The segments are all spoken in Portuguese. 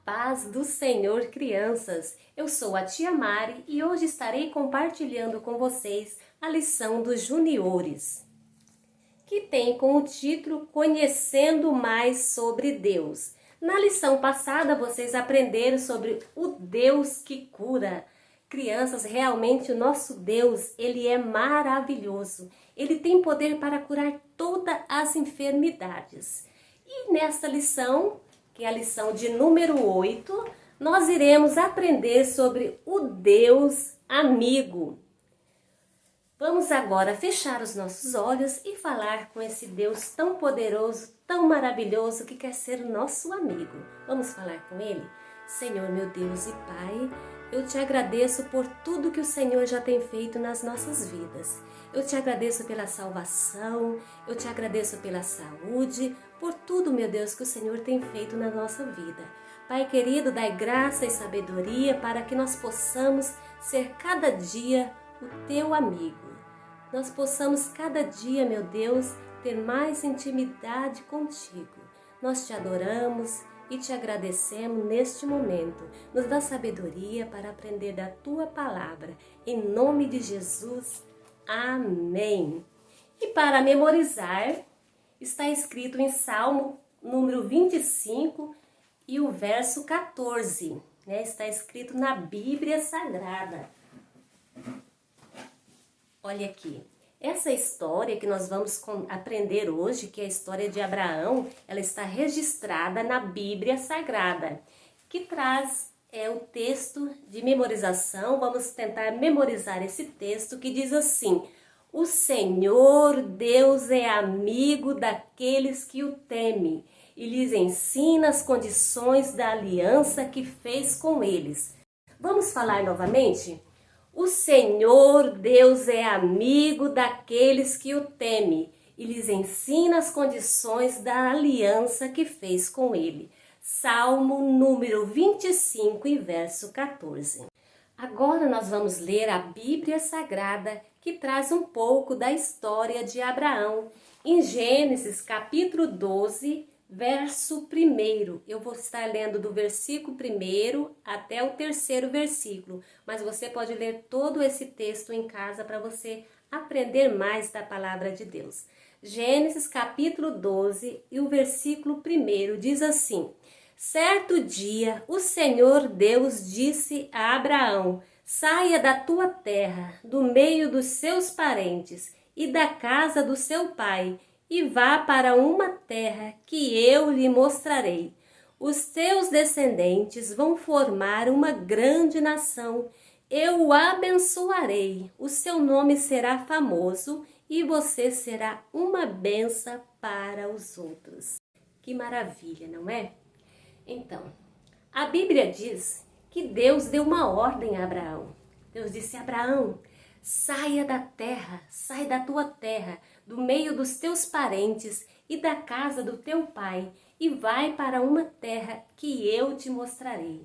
paz do Senhor, crianças! Eu sou a tia Mari e hoje estarei compartilhando com vocês a lição dos juniores, que tem como título Conhecendo Mais sobre Deus. Na lição passada vocês aprenderam sobre o Deus que cura. Crianças, realmente o nosso Deus, ele é maravilhoso. Ele tem poder para curar todas as enfermidades. E nesta lição, que é a lição de número 8, nós iremos aprender sobre o Deus amigo. Vamos agora fechar os nossos olhos e falar com esse Deus tão poderoso, tão maravilhoso que quer ser o nosso amigo. Vamos falar com Ele? Senhor, meu Deus e Pai, eu te agradeço por tudo que o Senhor já tem feito nas nossas vidas. Eu te agradeço pela salvação, eu te agradeço pela saúde, por tudo, meu Deus, que o Senhor tem feito na nossa vida. Pai querido, dai graça e sabedoria para que nós possamos ser cada dia o teu amigo. Nós possamos cada dia, meu Deus, ter mais intimidade contigo. Nós te adoramos e te agradecemos neste momento. Nos dá sabedoria para aprender da tua palavra. Em nome de Jesus, amém. E para memorizar, está escrito em Salmo número 25 e o verso 14. Está escrito na Bíblia Sagrada. Olha aqui, essa história que nós vamos aprender hoje, que é a história de Abraão, ela está registrada na Bíblia Sagrada, que traz o texto de memorização. Vamos tentar memorizar esse texto que diz assim: o Senhor Deus é amigo daqueles que o temem e lhes ensina as condições da aliança que fez com eles. Vamos falar novamente? O Senhor Deus é amigo daqueles que o temem e lhes ensina as condições da aliança que fez com ele. Salmo número 25 e verso 14. Agora nós vamos ler a Bíblia Sagrada, que traz um pouco da história de Abraão. Em Gênesis capítulo 12, verso 1, eu vou estar lendo do versículo 1 até o 3º versículo, mas você pode ler todo esse texto em casa para você aprender mais da palavra de Deus. Gênesis capítulo 12 e o versículo 1 diz assim: certo dia o Senhor Deus disse a Abraão: saia da tua terra, do meio dos seus parentes e da casa do seu pai, e vá para uma terra que eu lhe mostrarei. Os teus descendentes vão formar uma grande nação. Eu o abençoarei. O seu nome será famoso e você será uma bênção para os outros. Que maravilha, não é? Então, a Bíblia diz que Deus deu uma ordem a Abraão. Deus disse a Abraão: saia da terra, sai da tua terra, do meio dos teus parentes e da casa do teu pai, e vai para uma terra que eu te mostrarei.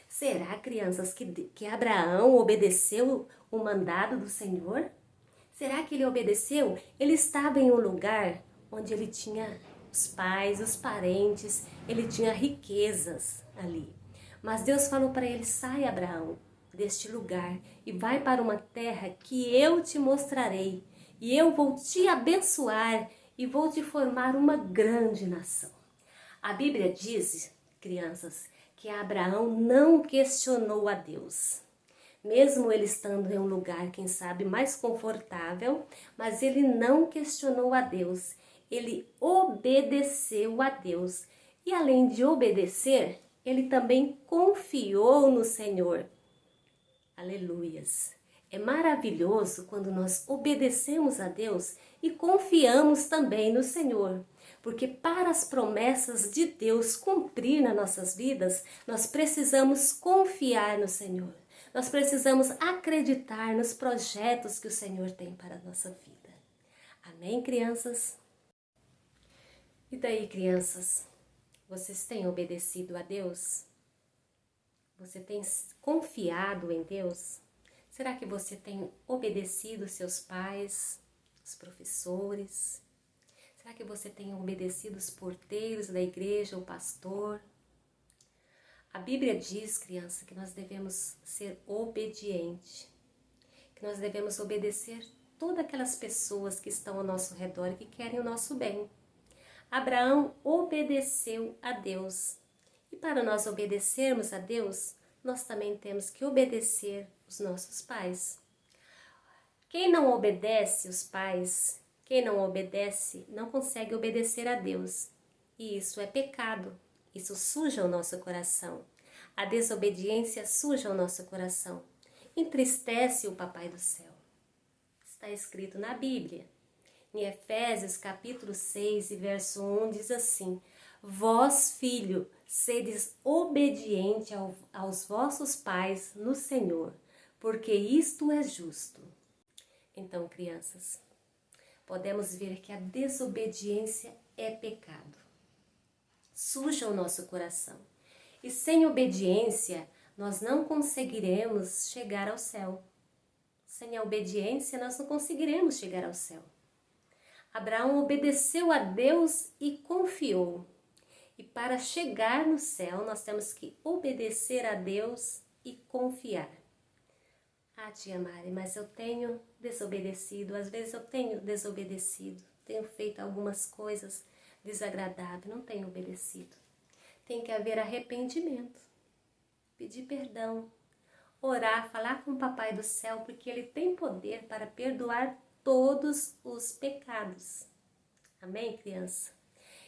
Será, crianças, que Abraão obedeceu o mandado do Senhor? Será que ele obedeceu? Ele estava em um lugar onde ele tinha os pais, os parentes, ele tinha riquezas ali. Mas Deus falou para ele: sai, Abraão, deste lugar e vai para uma terra que eu te mostrarei, e eu vou te abençoar e vou te formar uma grande nação. A Bíblia diz, crianças, que Abraão não questionou a Deus. Mesmo ele estando em um lugar, quem sabe, mais confortável, mas ele não questionou a Deus. Ele obedeceu a Deus. E além de obedecer, ele também confiou no Senhor. Aleluias! É maravilhoso quando nós obedecemos a Deus e confiamos também no Senhor. Porque para as promessas de Deus cumprir nas nossas vidas, nós precisamos confiar no Senhor. Nós precisamos acreditar nos projetos que o Senhor tem para a nossa vida. Amém, crianças? E daí, crianças? Vocês têm obedecido a Deus? Você tem confiado em Deus? Será que você tem obedecido seus pais, os professores? Será que você tem obedecido os porteiros da igreja, o pastor? A Bíblia diz, criança, que nós devemos ser obedientes, que nós devemos obedecer todas aquelas pessoas que estão ao nosso redor e que querem o nosso bem. Abraão obedeceu a Deus. E para nós obedecermos a Deus, nós também temos que obedecer os nossos pais. Quem não obedece os pais, quem não obedece, não consegue obedecer a Deus. E isso é pecado. Isso suja o nosso coração. A desobediência suja o nosso coração. Entristece o Papai do céu. Está escrito na Bíblia. Em Efésios capítulo 6 e verso 1 diz assim: Vós, filho, sedes obediente aos vossos pais no Senhor, porque isto é justo. Então, crianças, podemos ver que a desobediência é pecado. Suja o nosso coração. E sem obediência, nós não conseguiremos chegar ao céu. Sem a obediência, nós não conseguiremos chegar ao céu. Abraão obedeceu a Deus e confiou. E para chegar no céu, nós temos que obedecer a Deus e confiar. Ah, tia Mari, mas eu tenho desobedecido, às vezes eu tenho desobedecido, tenho feito algumas coisas desagradáveis, não tenho obedecido. Tem que haver arrependimento, pedir perdão, orar, falar com o Papai do céu, porque Ele tem poder para perdoar todos os pecados. Amém, criança?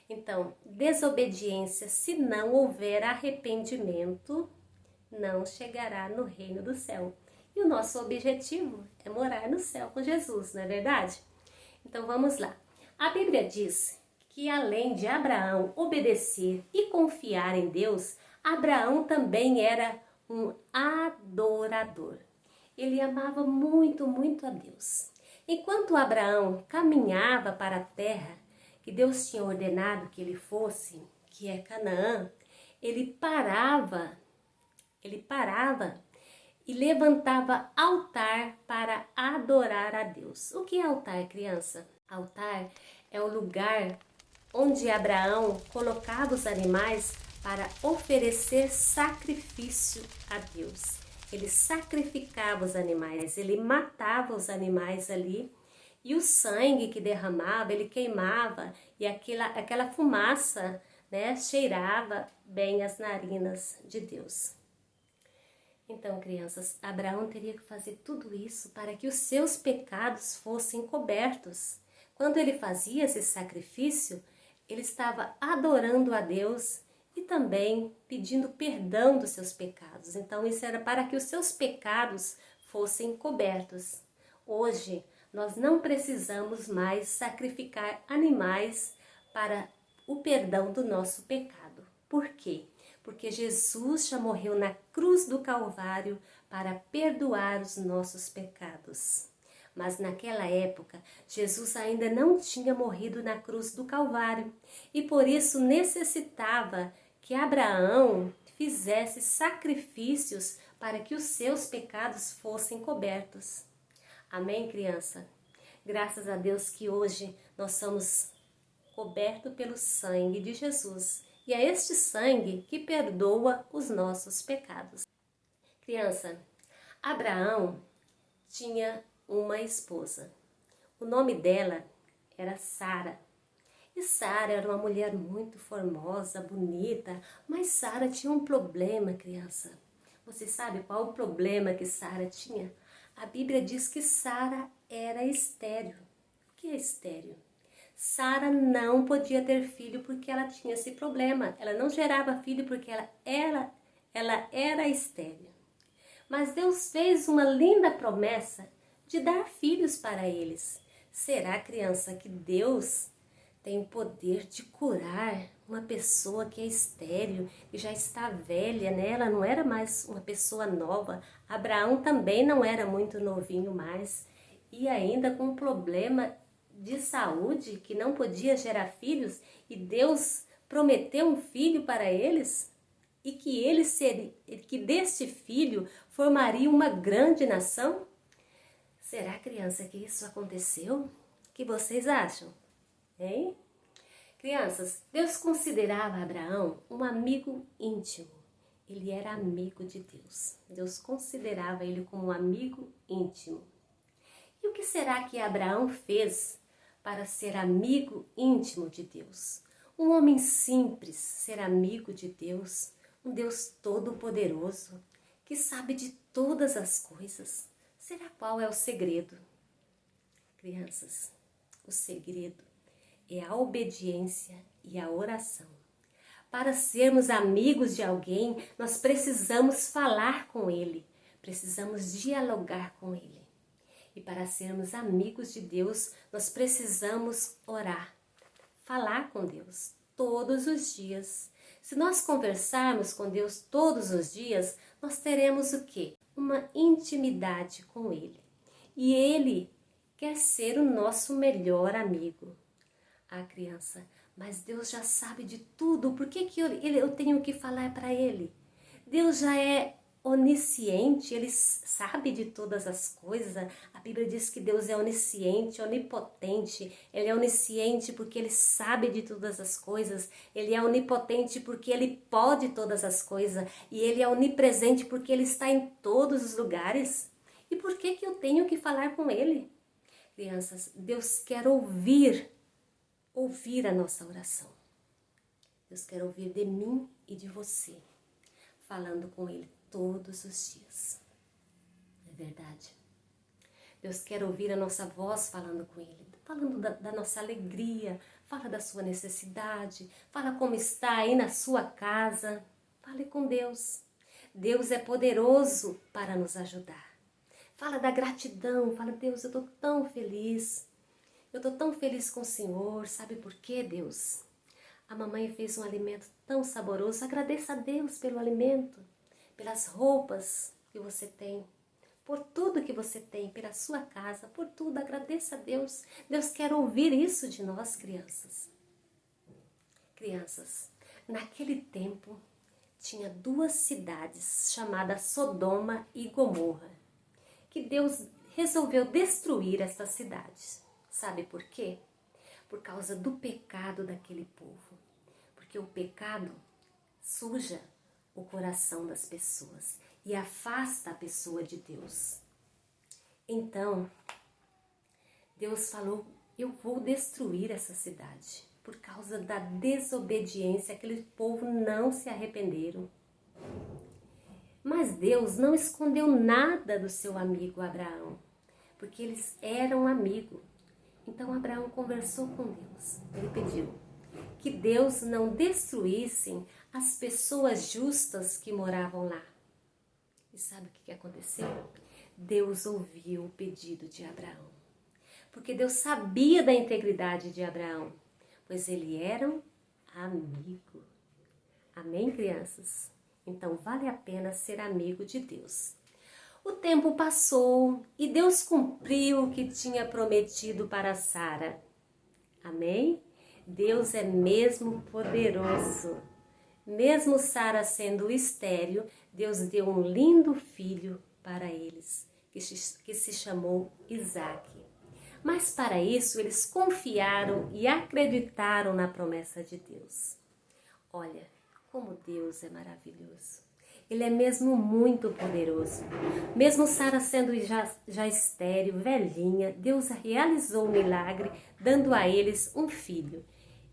Então, desobediência, se não houver arrependimento, não chegará no reino do céu. E o nosso objetivo é morar no céu com Jesus, não é verdade? Então vamos lá. A Bíblia diz que além de Abraão obedecer e confiar em Deus, Abraão também era um adorador. Ele amava muito, muito a Deus. Enquanto Abraão caminhava para a terra que Deus tinha ordenado que ele fosse, que é Canaã, ele parava e levantava altar para adorar a Deus. O que é altar, criança? Altar é o lugar onde Abraão colocava os animais para oferecer sacrifício a Deus. Ele sacrificava os animais, ele matava os animais ali, e o sangue que derramava, ele queimava, e aquela fumaça, né, cheirava bem as narinas de Deus. Então, crianças, Abraão teria que fazer tudo isso para que os seus pecados fossem cobertos. Quando ele fazia esse sacrifício, ele estava adorando a Deus e também pedindo perdão dos seus pecados. Então, isso era para que os seus pecados fossem cobertos. Hoje, nós não precisamos mais sacrificar animais para o perdão do nosso pecado. Por quê? Porque Jesus já morreu na cruz do Calvário para perdoar os nossos pecados. Mas naquela época, Jesus ainda não tinha morrido na cruz do Calvário e por isso necessitava que Abraão fizesse sacrifícios para que os seus pecados fossem cobertos. Amém, criança? Graças a Deus que hoje nós somos cobertos pelo sangue de Jesus. E é este sangue que perdoa os nossos pecados. Criança, Abraão tinha uma esposa. O nome dela era Sara. E Sara era uma mulher muito formosa, bonita, mas Sara tinha um problema, criança. Você sabe qual o problema que Sara tinha? A Bíblia diz que Sara era estéril. O que é estéril? Sara não podia ter filho porque ela tinha esse problema. Ela não gerava filho porque ela era estéril. Mas Deus fez uma linda promessa de dar filhos para eles. Será, criança, que Deus tem o poder de curar uma pessoa que é estéril e já está velha, né? Ela não era mais uma pessoa nova. Abraão também não era muito novinho mais. E ainda com um problema de saúde, que não podia gerar filhos, e Deus prometeu um filho para eles, e que deste filho formaria uma grande nação? Será, criança, que isso aconteceu? O que vocês acham? Hein? Crianças, Deus considerava Abraão um amigo íntimo, ele era amigo de Deus. Deus considerava ele como um amigo íntimo. E o que será que Abraão fez para ser amigo íntimo de Deus? Um homem simples ser amigo de Deus, um Deus todo-poderoso, que sabe de todas as coisas. Será qual é o segredo? Crianças, o segredo é a obediência e a oração. Para sermos amigos de alguém, nós precisamos falar com ele, precisamos dialogar com ele. E para sermos amigos de Deus, nós precisamos orar, falar com Deus todos os dias. Se nós conversarmos com Deus todos os dias, nós teremos o quê? Uma intimidade com ele. E ele quer ser o nosso melhor amigo. Ah, criança, mas Deus já sabe de tudo, por que eu tenho que falar para ele? Deus já é onisciente, ele sabe de todas as coisas. A Bíblia diz que Deus é onisciente, onipotente. Ele é onisciente porque ele sabe de todas as coisas. Ele é onipotente porque ele pode todas as coisas. E ele é onipresente porque ele está em todos os lugares. E por que eu tenho que falar com ele? Crianças, Deus quer ouvir a nossa oração. Deus quer ouvir de mim e de você, falando com ele todos os dias. É verdade. Deus quer ouvir a nossa voz falando com ele, falando da nossa alegria, fala da sua necessidade, fala como está aí na sua casa. Fale com Deus. Deus é poderoso para nos ajudar. Fala da gratidão, fala, Deus, eu estou tão feliz. Eu estou tão feliz com o Senhor, sabe por quê, Deus? A mamãe fez um alimento tão saboroso, agradeça a Deus pelo alimento, pelas roupas que você tem, por tudo que você tem, pela sua casa, por tudo, agradeça a Deus. Deus quer ouvir isso de nós, crianças. Crianças, naquele tempo, tinha duas cidades chamadas Sodoma e Gomorra, que Deus resolveu destruir essas cidades. Sabe por quê? Por causa do pecado daquele povo. Porque o pecado suja o coração das pessoas e afasta a pessoa de Deus. Então, Deus falou, eu vou destruir essa cidade. Por causa da desobediência, aquele povo não se arrependeram. Mas Deus não escondeu nada do seu amigo Abraão, porque eles eram amigos. Então Abraão conversou com Deus. Ele pediu que Deus não destruísse as pessoas justas que moravam lá. E sabe o que aconteceu? Deus ouviu o pedido de Abraão. Porque Deus sabia da integridade de Abraão, pois ele era um amigo. Amém, crianças? Então vale a pena ser amigo de Deus. O tempo passou e Deus cumpriu o que tinha prometido para Sara. Amém? Deus é mesmo poderoso. Mesmo Sara sendo estéril, Deus deu um lindo filho para eles, que se chamou Isaque. Mas para isso eles confiaram e acreditaram na promessa de Deus. Olha, como Deus é maravilhoso. Ele é mesmo muito poderoso. Mesmo Sara sendo já estéril, velhinha, Deus realizou o milagre, dando a eles um filho.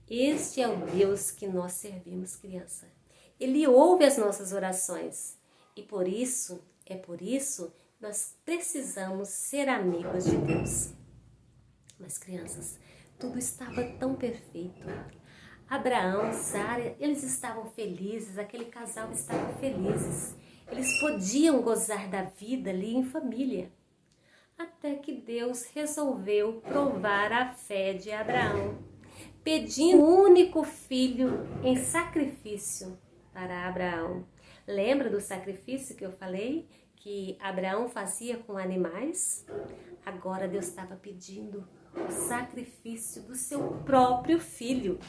Este é o Deus que nós servimos, criança. Ele ouve as nossas orações. E por isso nós precisamos ser amigos de Deus. Mas, crianças, tudo estava tão perfeito. Abraão, Sara, eles estavam felizes, aquele casal estava felizes. Eles podiam gozar da vida ali em família. Até que Deus resolveu provar a fé de Abraão, pedindo um único filho em sacrifício para Abraão. Lembra do sacrifício que eu falei que Abraão fazia com animais? Agora Deus estava pedindo o sacrifício do seu próprio filho.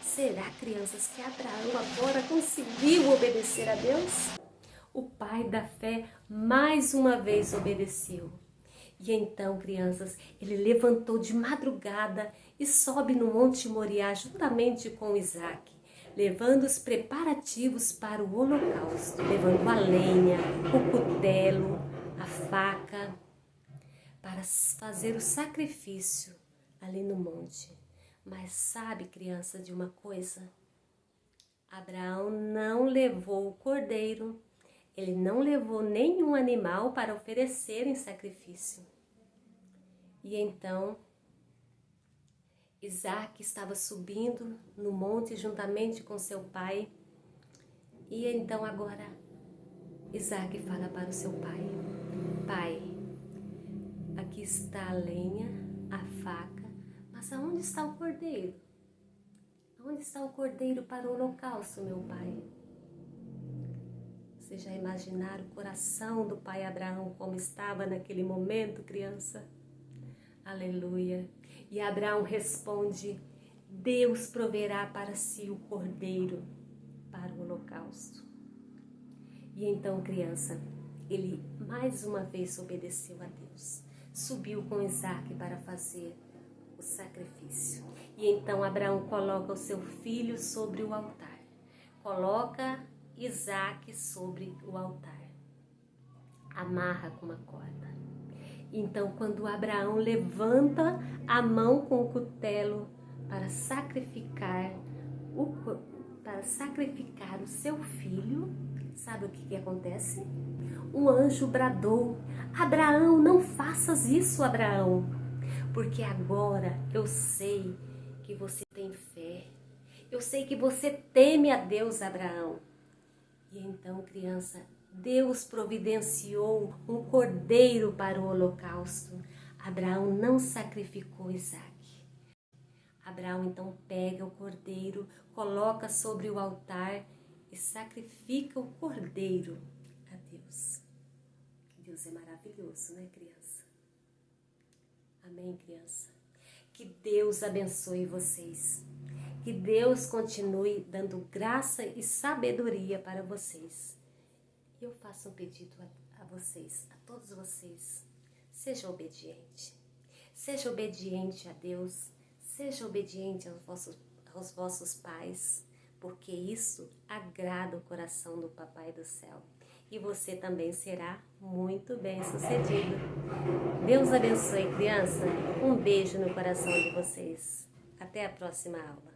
Será, crianças, que Abraão agora conseguiu obedecer a Deus? O pai da fé mais uma vez obedeceu. E então, crianças, ele levantou de madrugada e sobe no Monte Moriá juntamente com Isaque, levando os preparativos para o holocausto, levando a lenha, o cutelo, a faca, para fazer o sacrifício ali no monte. Mas sabe, criança, de uma coisa? Abraão não levou o cordeiro, ele não levou nenhum animal para oferecer em sacrifício. E então, Isaac estava subindo no monte juntamente com seu pai. E então agora, Isaac fala para o seu pai: Pai, aqui está a lenha, a faca, mas aonde está o cordeiro? Onde está o cordeiro para o holocausto, meu pai? Você já imaginaram o coração do pai Abraão como estava naquele momento, criança? Aleluia! E Abraão responde: Deus proverá para si o cordeiro para o holocausto. E então, criança, ele mais uma vez obedeceu a Deus. Subiu com Isaac para fazer o sacrifício. E então Abraão coloca o seu filho sobre o altar. Coloca Isaac sobre o altar. Amarra com uma corda. Então, quando Abraão levanta a mão com o cutelo para sacrificar o seu filho, sabe o que acontece? O anjo bradou: Abraão, não faças isso, Abraão, porque agora eu sei que você tem fé, eu sei que você teme a Deus, Abraão. E então, criança, Deus providenciou um cordeiro para o holocausto. Abraão não sacrificou Isaac. Abraão então pega o cordeiro, coloca sobre o altar e sacrifica o cordeiro a Deus. Deus é maravilhoso, né, criança? Amém, criança? Que Deus abençoe vocês. Que Deus continue dando graça e sabedoria para vocês. E eu faço um pedido a vocês, a todos vocês. Seja obediente. Seja obediente a Deus. Seja obediente aos vossos pais, porque isso agrada o coração do Papai do Céu. E você também será muito bem sucedido. Deus abençoe, criança. Um beijo no coração de vocês. Até a próxima aula.